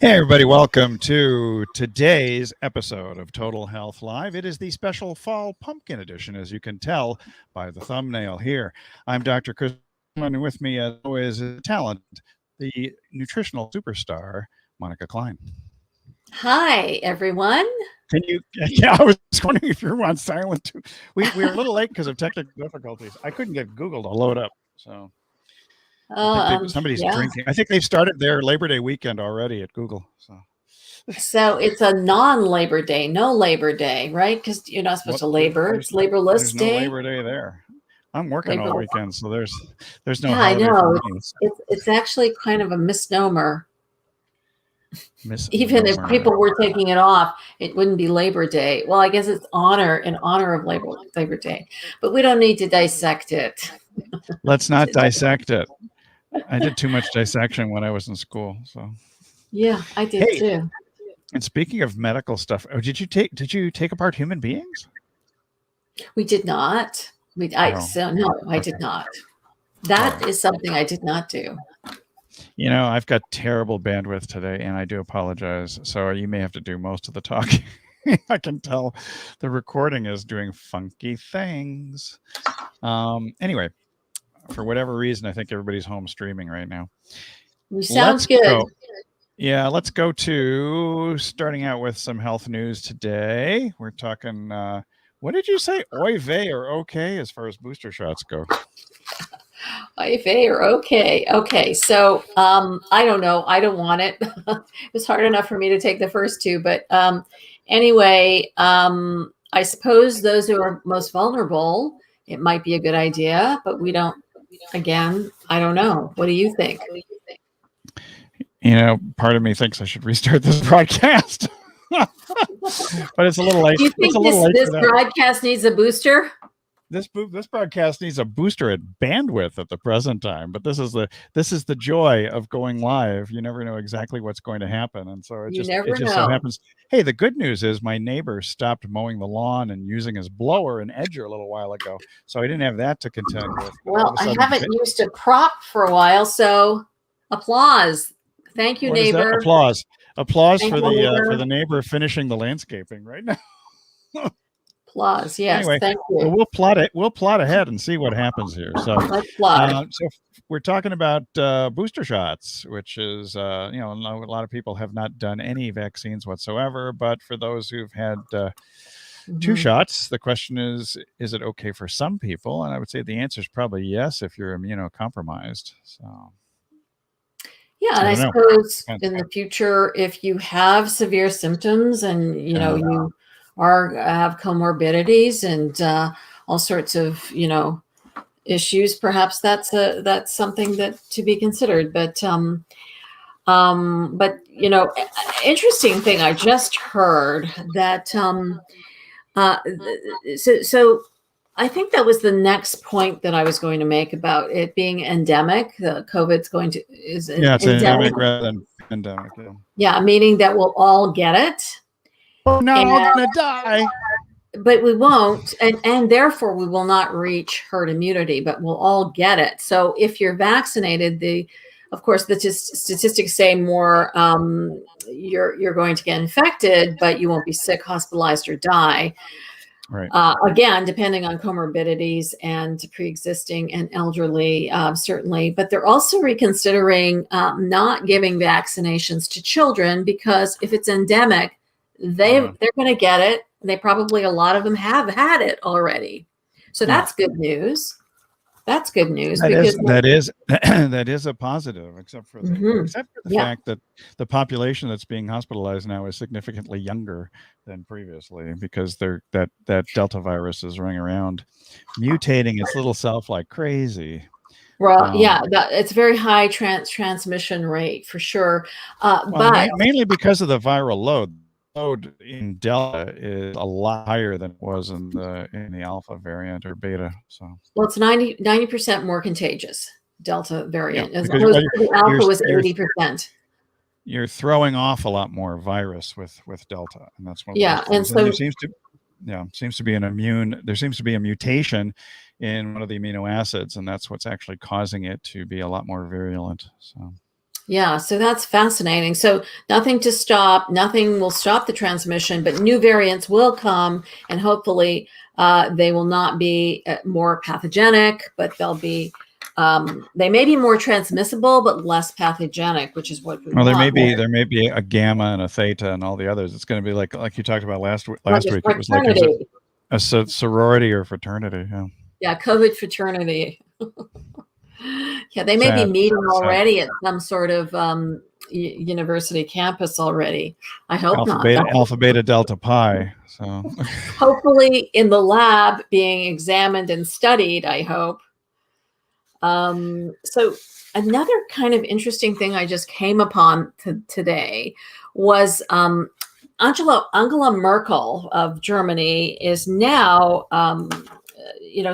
Hey, everybody, welcome to today's episode of Total Health Live. It is the special fall pumpkin edition, as you can tell by the thumbnail here. I'm Dr. Chris, and with me, as always, is talent, the nutritional superstar, Monika Klein. Hi, everyone. Can you? Yeah, I was wondering if you're on silent too. We were a little late because of technical difficulties. I couldn't get Google to load up, so. I think somebody's drinking. I think they've started their Labor Day weekend already at Google. So it's a non-Labor Day, no Labor Day, right? Because you're not supposed to labor. It's Laborless Day. There's no Labor Day there. I'm working all weekend, so there's no. Yeah, I know. It's actually kind of a misnomer. Even if people were taking it off, it wouldn't be Labor Day. Well, I guess it's in honor of Labor Day, but we don't need to dissect it. Let's not dissect it. I did too much dissection when I was in school. So yeah, I did too. And speaking of medical stuff, did you take apart human beings? We did not. I did not. That is something I did not do. You know, I've got terrible bandwidth today, and I do apologize. So you may have to do most of the talking. I can tell the recording is doing funky things. Anyway. For whatever reason, I think everybody's home streaming right now. Sounds good. Yeah, let's go to starting out with some health news today. We're talking, what did you say? Oy vey or okay as far as booster shots go? Oy vey or okay. Okay, so I don't know. I don't want it. It's hard enough for me to take the first two. But anyway, I suppose those who are most vulnerable, it might be a good idea, but we don't. Again, I don't know. What do you think? You know, part of me thinks I should restart this broadcast, but it's a little late. Do you think this broadcast needs a booster? This broadcast needs a booster at bandwidth at the present time, but this is the joy of going live. You never know exactly what's going to happen, and so it just so happens. Hey, the good news is my neighbor stopped mowing the lawn and using his blower and edger a little while ago, so I didn't have that to contend with. Well, I haven't used a prop for a while, so applause. Thank you, neighbor. Applause for the neighbor finishing the landscaping right now. Applause. Yes, anyway, thank you. So we'll plot ahead and see what happens here. So let's plot. So we're talking about booster shots, which is a lot of people have not done any vaccines whatsoever. But for those who've had two shots, the question is it okay for some people? And I would say the answer is probably yes if you're immunocompromised. So. Yeah, and I suppose in the future, if you have severe symptoms and you have comorbidities and all sorts of issues, perhaps that's something that to be considered. But interesting thing I just heard that so I think that was the next point that I was going to make about it being endemic. The COVID's it's endemic rather than pandemic. Yeah, meaning that we'll all get it. We're not all gonna die. But we won't, and therefore we will not reach herd immunity, but we'll all get it. So if you're vaccinated, of course, the statistics say more you're going to get infected, but you won't be sick, hospitalized, or die. Right. Again, depending on comorbidities and pre-existing and elderly, certainly. But they're also reconsidering not giving vaccinations to children because if it's endemic, they're going to get it. They probably, a lot of them have had it already. So that's good news. That's good news. That is a positive, except for the fact that the population that's being hospitalized now is significantly younger than previously because that Delta virus is running around, mutating its little self like crazy. Well, it's very high transmission rate for sure, but mainly because of the viral load. In Delta is a lot higher than it was in the Alpha variant or Beta. So it's 90% more contagious Delta variant as opposed to the Alpha was 80%. You're throwing off a lot more virus with Delta, and that's one. And so there seems to be a mutation in one of the amino acids, and that's what's actually causing it to be a lot more virulent. So. Yeah, so that's fascinating. So nothing will stop the transmission, but new variants will come, and hopefully they will not be more pathogenic, but they may be more transmissible, but less pathogenic, which is what we want. There may be a gamma and a theta and all the others. It's going to be like you talked about last week. It was like a sorority or fraternity. Yeah. Yeah, COVID fraternity. Yeah, they may be meeting already at some sort of university campus already. I hope not. Alpha, beta, delta, pi. So hopefully in the lab being examined and studied, I hope. So another kind of interesting thing I just came upon today was Angela Merkel of Germany is now,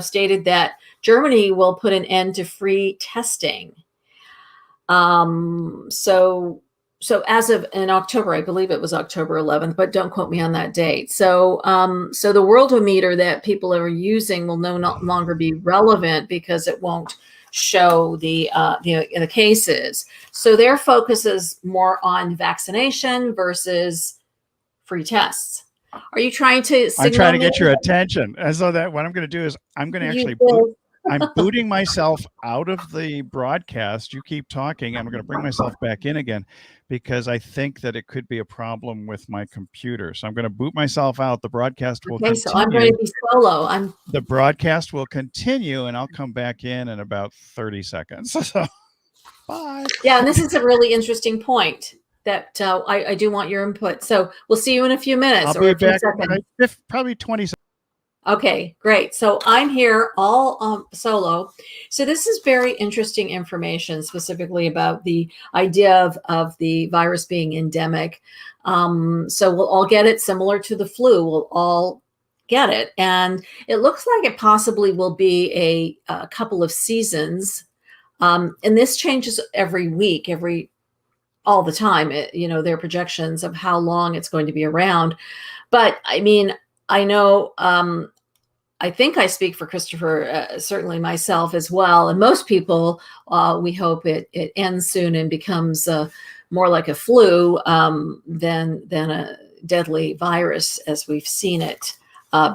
stated that Germany will put an end to free testing. So as of in October, I believe it was October 11th, but don't quote me on that date. So the worldometer that people are using will no longer be relevant because it won't show the cases. So their focus is more on vaccination versus free tests. Are you trying to? I'm trying to get your attention. And so that what I'm going to do is I'm going to actually I'm booting myself out of the broadcast. You keep talking. I'm going to bring myself back in again because I think that it could be a problem with my computer. So I'm going to boot myself out. The broadcast will continue. So I'm going to be solo. The broadcast will continue, and I'll come back in about 30 seconds. So, bye. Yeah, and this is a really interesting point that I do want your input. So we'll see you in a few minutes. I'll be back probably 20 seconds. Okay, great. So I'm here all solo. So this is very interesting information specifically about the idea of the virus being endemic. So we'll all get it similar to the flu. We'll all get it. And it looks like it possibly will be a couple of seasons. And this changes every week, all the time. There are projections of how long it's going to be around. But I mean, I know, I think I speak for Christopher, certainly myself as well. And most people, we hope it ends soon and becomes more like a flu than a deadly virus as we've seen it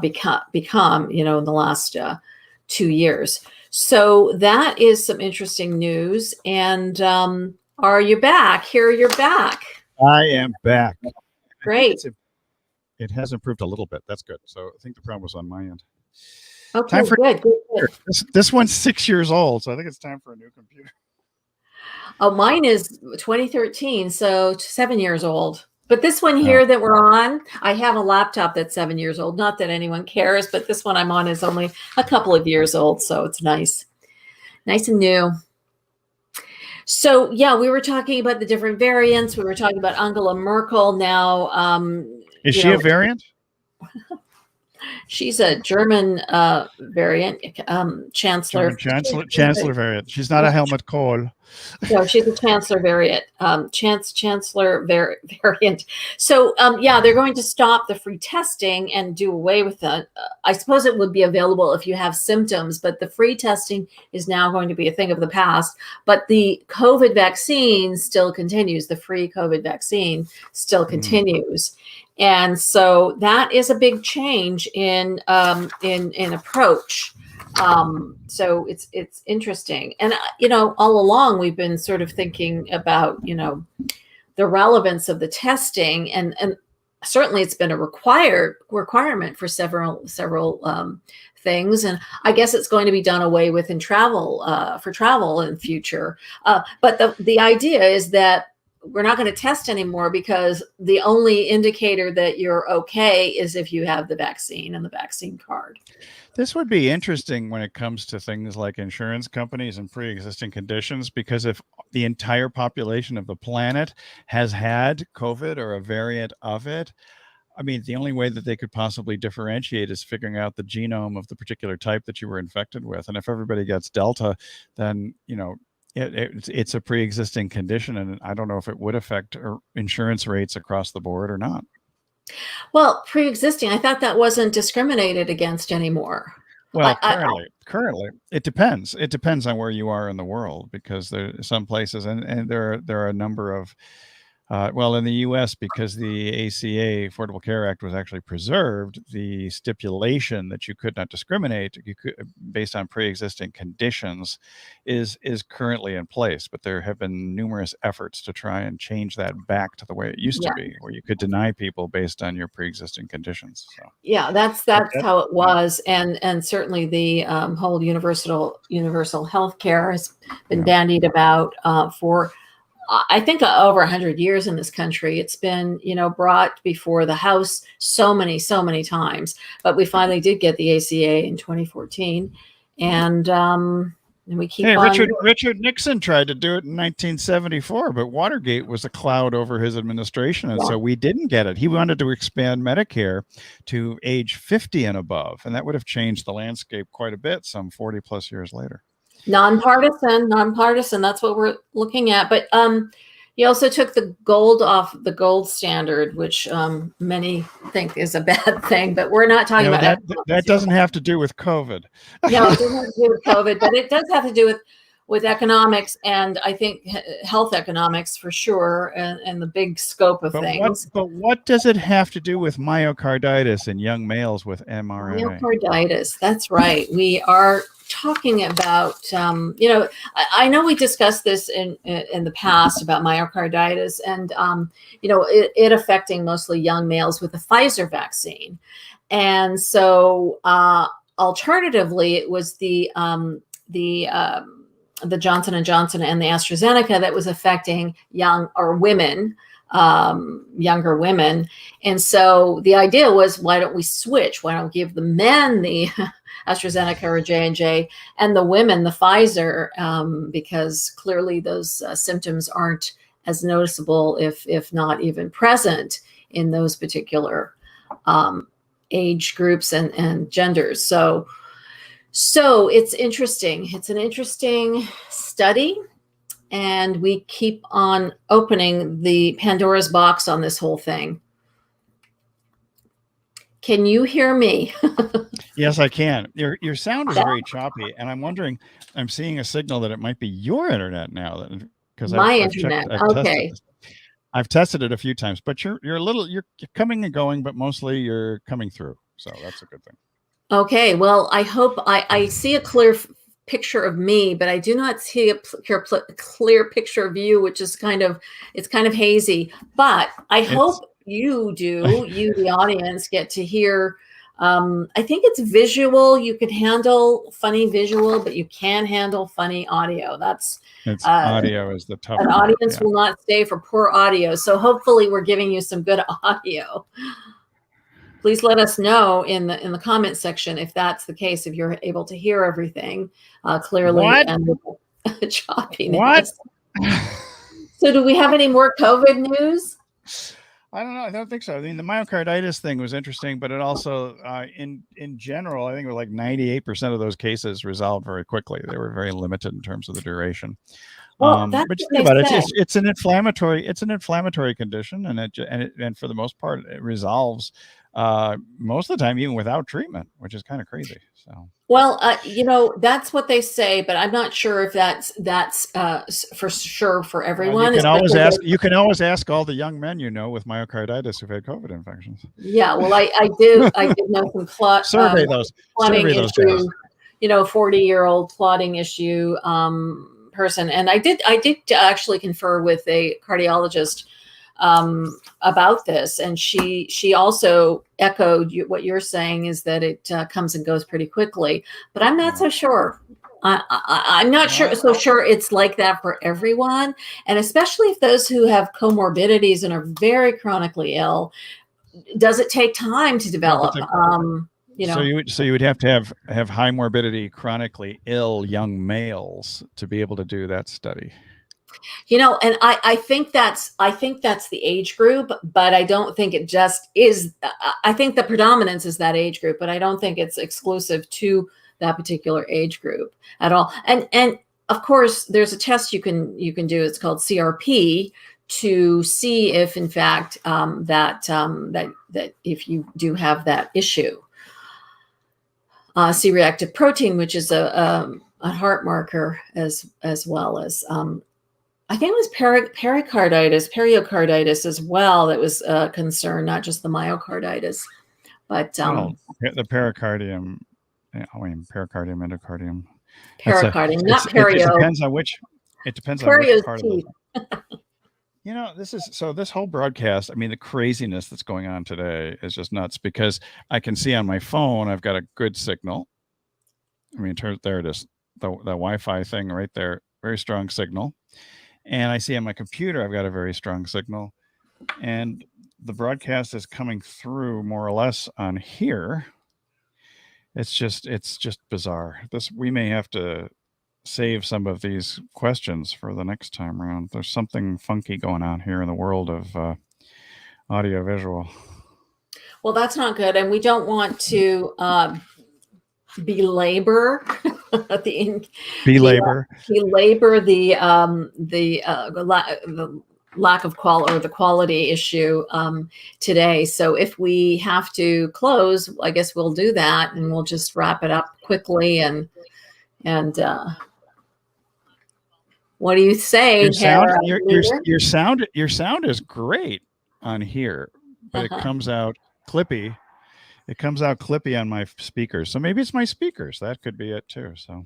become, in the last 2 years. So that is some interesting news. And are you back? Here you're back. I am back. Great. It has improved a little bit. That's good. So I think the problem was on my end. Okay, good. This one's 6 years old, so I think it's time for a new computer. Oh, mine is 2013, so 7 years old. But this one here that we're on, I have a laptop that's 7 years old. Not that anyone cares, but this one I'm on is only a couple of years old, so it's nice and new. So yeah, we were talking about the different variants. We were talking about Angela Merkel. Now, is she a variant? She's a German variant, chancellor. Chancellor variant. She's not a Helmut Kohl. No, she's a chancellor variant. Chancellor variant. So yeah, they're going to stop the free testing and do away with that. I suppose it would be available if you have symptoms, but the free testing is now going to be a thing of the past. But the COVID vaccine still continues. The free COVID vaccine still continues. And so that is a big change in approach. So it's interesting. And, all along we've been sort of thinking about, the relevance of the testing and certainly it's been a requirement for several things. And I guess it's going to be done away with in travel, for travel in the future. But the idea is that we're not going to test anymore because the only indicator that you're okay is if you have the vaccine and the vaccine card. This would be interesting when it comes to things like insurance companies and pre-existing conditions, because if the entire population of the planet has had COVID or a variant of it, I mean, the only way that they could possibly differentiate is figuring out the genome of the particular type that you were infected with. And if everybody gets Delta, then, it's a pre-existing condition, and I don't know if it would affect insurance rates across the board or not. Well, pre-existing, I thought that wasn't discriminated against anymore. Well, currently, it depends. It depends on where you are in the world, because there are some places, and there are a number of, well, in the U.S., because the ACA, Affordable Care Act, was actually preserved, the stipulation that you could not discriminate based on pre-existing conditions is currently in place. But there have been numerous efforts to try and change that back to the way it used to be, where you could deny people based on your pre-existing conditions. So. Yeah, that's how it was, and certainly the whole universal health care has been bandied about for, I think, over 100 years in this country. It's been, brought before the House so many times, but we finally did get the ACA in 2014, and we keep on. Richard Nixon tried to do it in 1974, but Watergate was a cloud over his administration, and so we didn't get it. He wanted to expand Medicare to age 50 and above, and that would have changed the landscape quite a bit some 40 plus years later. Nonpartisan. That's what we're looking at. But he also took the gold off the gold standard, which many think is a bad thing. But we're not talking about that. That doesn't have to do with COVID. No, it doesn't have to do with COVID, but it does have to do with economics, and I think health economics for sure, and the big scope of things. But what does it have to do with myocarditis in young males with mRNA? Myocarditis. That's right. We are talking about, I know we discussed this in the past about myocarditis, and it affecting mostly young males with the Pfizer vaccine, and so alternatively, it was the Johnson and Johnson and the AstraZeneca that was affecting younger women. And so the idea was, why don't we switch? Why don't we give the men the AstraZeneca or J&J, and the women the Pfizer, because clearly those symptoms aren't as noticeable, if not even present, in those particular age groups and genders. So it's interesting. It's an interesting study, and we keep on opening the Pandora's box on this whole thing. Can you hear me? Yes, I can. Your sound is very choppy, and I'm wondering, I'm seeing a signal that it might be your internet now, because I've checked, I've tested it a few times, but you're coming and going, but mostly you're coming through. So that's a good thing. Okay, well, I hope I see a clear picture of me, but I do not see a clear picture of you, which is kind of hazy. But I hope you, the audience, get to hear. I think it's visual. You could handle funny visual, but you can handle funny audio. Audio is the tough. An audience will not stay for poor audio. So hopefully we're giving you some good audio. Please let us know in the comment section if that's the case, if you're able to hear everything clearly and choppiness. What? So do we have any more COVID news? I don't know. I don't think so. I mean, the myocarditis thing was interesting, but it also, in general, I think it was like 98% of those cases resolved very quickly. They were very limited in terms of the duration. Well, that's but think about it. It's an inflammatory condition, and for the most part, it resolves most of the time, even without treatment, which is kind of crazy. So. Well, that's what they say, but I'm not sure if that's for sure for everyone. You can always ask all the young men with myocarditis who've had COVID infections. Yeah, well, I did know some survey those issue, 40-year-old clotting issue person, and I did actually confer with a cardiologist about this, and she also echoed what you're saying, is that it comes and goes pretty quickly, but I'm not so sure. I'm not so sure it's like that for everyone, and especially if those who have comorbidities and are very chronically ill, does it take time to develop? So you would have to have high morbidity, chronically ill young males to be able to do that study. And I think that's the age group, but I don't think it just is. I think the predominance is that age group, but I don't think it's exclusive to that particular age group at all. And of course, there's a test you can do. It's called CRP, to see if, in fact, that if you do have that issue. C-reactive protein, which is a heart marker, as well as I think it was pericarditis as well. That was a concern, not just the myocarditis, but the pericardium. Pericardium, endocardium. Pericardium, not perio. It depends on which. It depends on which part of the. This whole broadcast, I mean, the craziness that's going on today is just nuts, because I can see on my phone I've got a good signal. I mean, there it is, the Wi-Fi thing right there, very strong signal. And I see on my computer I've got a very strong signal, and the broadcast is coming through more or less on here. It's just bizarre. We may have to save some of these questions for the next time around. There's something funky going on here in the world of audio visual. Well, that's not good, and we don't want to belabor the lack of quality, or the quality issue today. So if we have to close, I guess we'll do that, and we'll just wrap it up quickly. And what do you say? Your sound is great on here, but it comes out clippy. It comes out clippy on my speakers. So maybe it's my speakers. That could be it too. So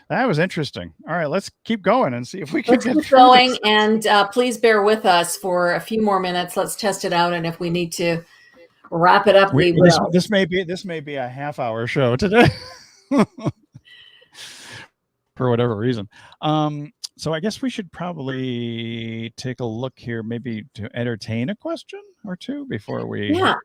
that was interesting. All right, let's keep going and see if we can keep going. And please bear with us for a few more minutes. Let's test it out, and if we need to wrap it up, we will. This may be a half-hour show today, for whatever reason. So I guess we should probably take a look here, maybe to entertain a question or two before we. Yeah.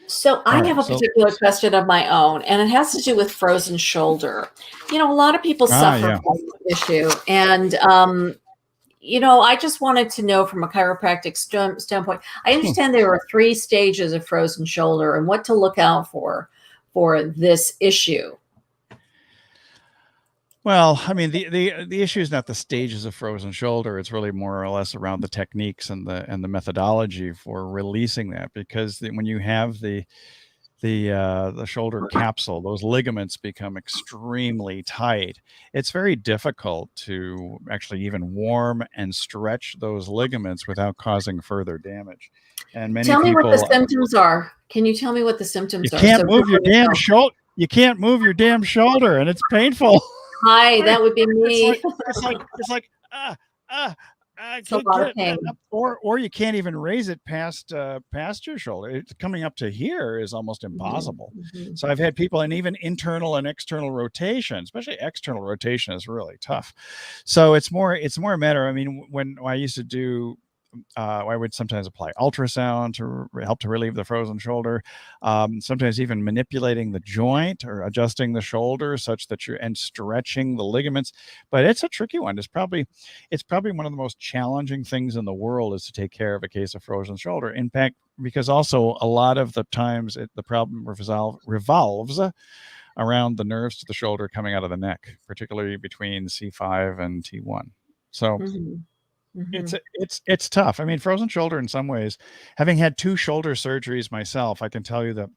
So I have a particular question of my own, and it has to do with frozen shoulder. A lot of people suffer from this issue. And, I just wanted to know from a chiropractic standpoint, I understand there are 3 stages of frozen shoulder and what to look out for this issue. Well, I mean, the issue is not the stages of frozen shoulder. It's really more or less around the techniques and the methodology for releasing that, because when you have the shoulder capsule, those ligaments become extremely tight. It's very difficult to actually even warm and stretch those ligaments without causing further damage. And many people. Tell me what the symptoms are. Can you tell me what the symptoms are? You can't move your damn shoulder. You can't move your damn shoulder, and it's painful. Hi, that would be me. It's like it's a lot of pain. Or you can't even raise it past your shoulder. It's coming up to here is almost impossible. Mm-hmm. So I've had people, and even internal and external rotation, especially external rotation, is really tough. So it's more a matter. I mean, when I used to do. I would sometimes apply ultrasound to help to relieve the frozen shoulder. Sometimes even manipulating the joint or adjusting the shoulder such that and stretching the ligaments. But it's a tricky one. It's probably one of the most challenging things in the world is to take care of a case of frozen shoulder. In fact, because also a lot of the times the problem revolves around the nerves to the shoulder coming out of the neck, particularly between C5 and T1. So. Mm-hmm. It's tough. I mean, frozen shoulder in some ways, having had 2 shoulder surgeries myself, I can tell you that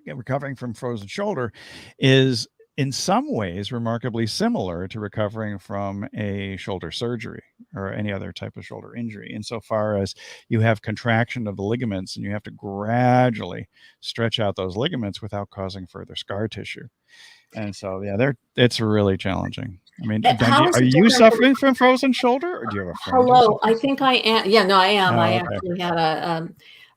recovering from frozen shoulder is in some ways remarkably similar to recovering from a shoulder surgery or any other type of shoulder injury, insofar as you have contraction of the ligaments and you have to gradually stretch out those ligaments without causing further scar tissue. And so, it's really challenging. I mean, are you suffering from frozen shoulder, or do you have a friend? Hello, I think I am. Yeah, no, I am. I actually had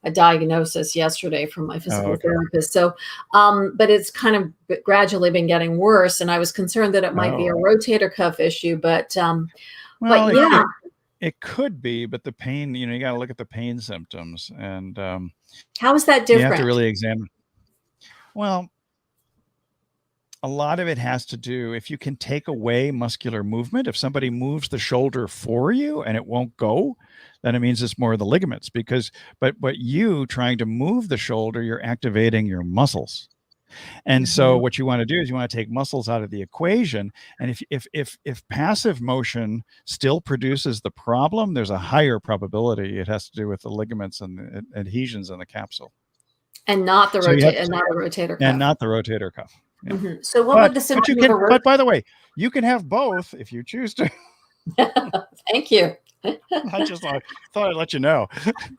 a diagnosis yesterday from my physical therapist. So, but it's kind of gradually been getting worse, and I was concerned that it might be a rotator cuff issue, but it could be. But the pain, you got to look at the pain symptoms, and how is that different? You have to really examine. Well. A lot of it has to do, if you can take away muscular movement, if somebody moves the shoulder for you and it won't go, then it means it's more of the ligaments, but you trying to move the shoulder, you're activating your muscles. And so what you want to do is you want to take muscles out of the equation. And if passive motion still produces the problem, there's a higher probability it has to do with the ligaments and the adhesions in the capsule. And not the rotator cuff. And not the rotator cuff. Yeah. Mm-hmm. So what would the symptom of a but by the way, you can have both if you choose to. Thank you. I just thought I'd let you know.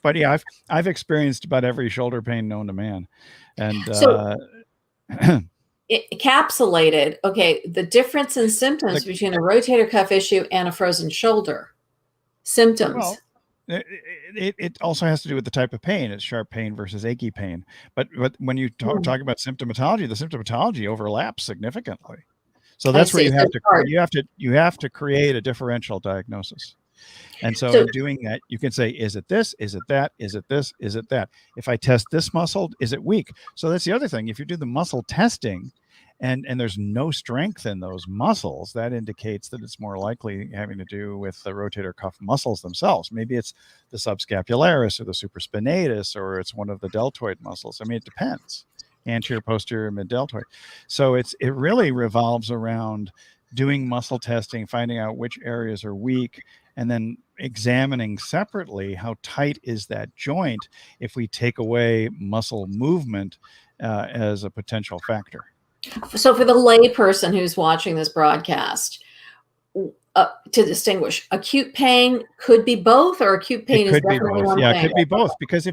But yeah, I've experienced about every shoulder pain known to man. And so encapsulated. Okay, the difference in symptoms between a rotator cuff issue and a frozen shoulder. Symptoms. Well, it also has to do with the type of pain. It's sharp pain versus achy pain. But when you talk about symptomatology, the symptomatology overlaps significantly. So that's where you have to create a differential diagnosis. And so in doing that, you can say, is it this? Is it that? Is it this? Is it that? If I test this muscle, is it weak? So that's the other thing. If you do the muscle testing and there's no strength in those muscles, that indicates that it's more likely having to do with the rotator cuff muscles themselves. Maybe it's the subscapularis or the supraspinatus, or it's one of the deltoid muscles. I mean, it depends. Anterior, posterior, mid-deltoid. So it really revolves around doing muscle testing, finding out which areas are weak, and then examining separately how tight is that joint if we take away muscle movement as a potential factor. So for the lay person who's watching this broadcast, to distinguish, acute pain could be both, or acute pain is definitely one thing. Yeah, it could be both, because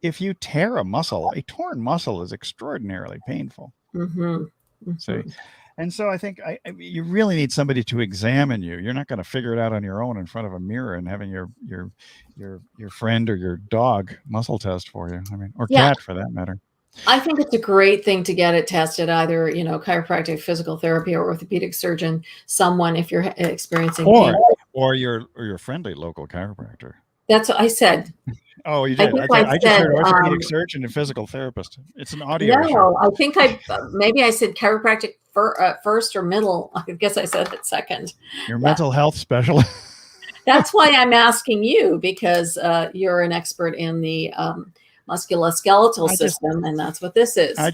if you tear a muscle, a torn muscle is extraordinarily painful. See? And so I think you really need somebody to examine you. You're not going to figure it out on your own in front of a mirror and having your friend or your dog muscle test for you. I mean, or cat for that matter. I think it's a great thing to get it tested, either, chiropractic, physical therapy, or orthopedic surgeon, someone, if you're experiencing pain. Or your friendly local chiropractor. That's what I said. Oh, you did. I just heard orthopedic surgeon and physical therapist. It's an audio show. No, I think maybe I said chiropractic first or middle. I guess I said it second. Your mental health specialist. That's why I'm asking you, because you're an expert in the musculoskeletal system, and that's what this is. I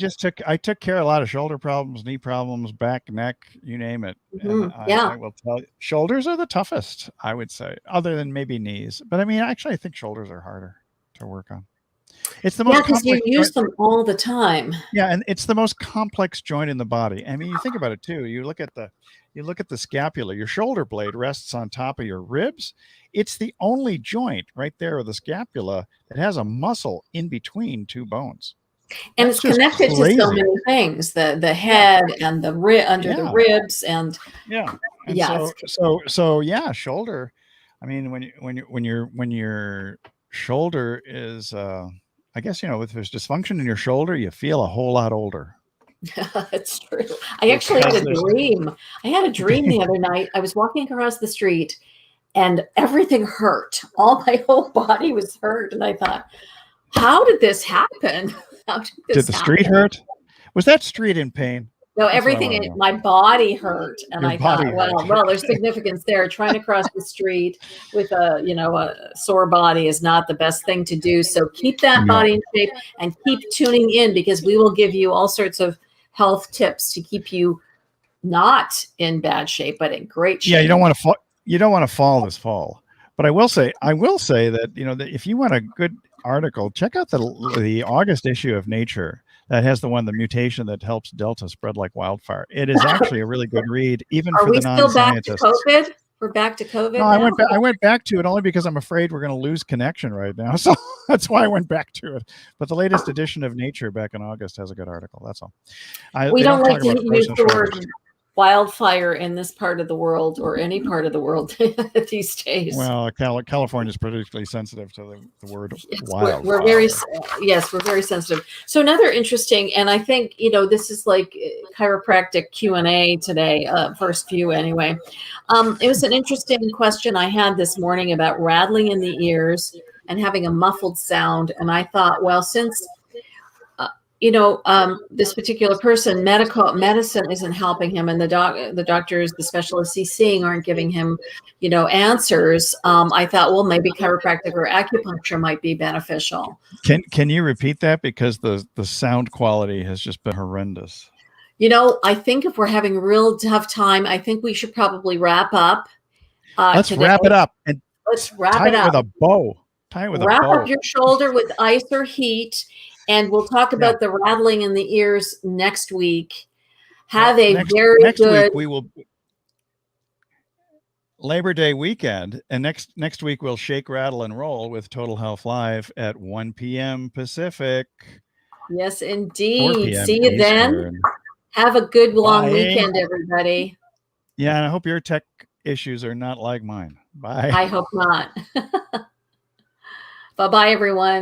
took care of a lot of shoulder problems, knee problems, back, neck, you name it. I will tell you, shoulders are the toughest, I would say, other than maybe knees. But I mean, actually, I think shoulders are harder to work on. It's the most because you use them all the time. Yeah, and it's the most complex joint in the body. I mean, you think about it too. You look at the scapula. Your shoulder blade rests on top of your ribs. It's the only joint right there with the scapula that has a muscle in between two bones. And it's connected to so many things: the head and the under the ribs, and shoulder. I mean, when your shoulder is, I guess, if there's dysfunction in your shoulder, you feel a whole lot older. That's true. I actually had a dream. I had a dream the other night. I was walking across the street and everything hurt. All my whole body was hurt. And I thought, how did this happen? Did the street hurt? Was that street in pain? No, everything in my body hurt. And I thought, well, there's significance there. Trying to cross the street with a sore body is not the best thing to do. So keep that body in shape and keep tuning in, because we will give you all sorts of health tips to keep you not in bad shape, but in great shape. Yeah, you don't want to fall this fall. But I will say that, that if you want a good article, check out the August issue of Nature. That has the mutation that helps Delta spread like wildfire. It is actually a really good read, even for the non-scientists. Are we still back to COVID? We're back to COVID. No, I went back to it only because I'm afraid we're going to lose connection right now. So that's why I went back to it. But the latest edition of Nature back in August has a good article. That's all. We don't like to use the word wildfire in this part of the world, or any part of the world these days. Well, California is particularly sensitive to the word wildfire. We're very sensitive. So another interesting, and I think, this is like chiropractic Q&A today, first few anyway. It was an interesting question I had this morning about rattling in the ears and having a muffled sound. And I thought, well, since this particular person, medicine isn't helping him, and the doctors, the specialists he's seeing aren't giving him, answers. I thought, well, maybe chiropractic or acupuncture might be beneficial. Can you repeat that, because the sound quality has just been horrendous? I think if we're having a real tough time, I think we should probably wrap up. Let's today. Wrap it up, and let's wrap tie it up with a bow. Tie it with wrap a bow. Up your shoulder with ice or heat. And we'll talk about the rattling in the ears next week. Have a very next good week we will Labor Day weekend, and next week we'll shake, rattle, and roll with Total Health Live at 1 p.m. Pacific. Yes, indeed. 4 p.m. See you Eastern. then. Have a good long weekend, everybody. Yeah, and I hope your tech issues are not like mine. Bye. I hope not. Bye-bye, everyone.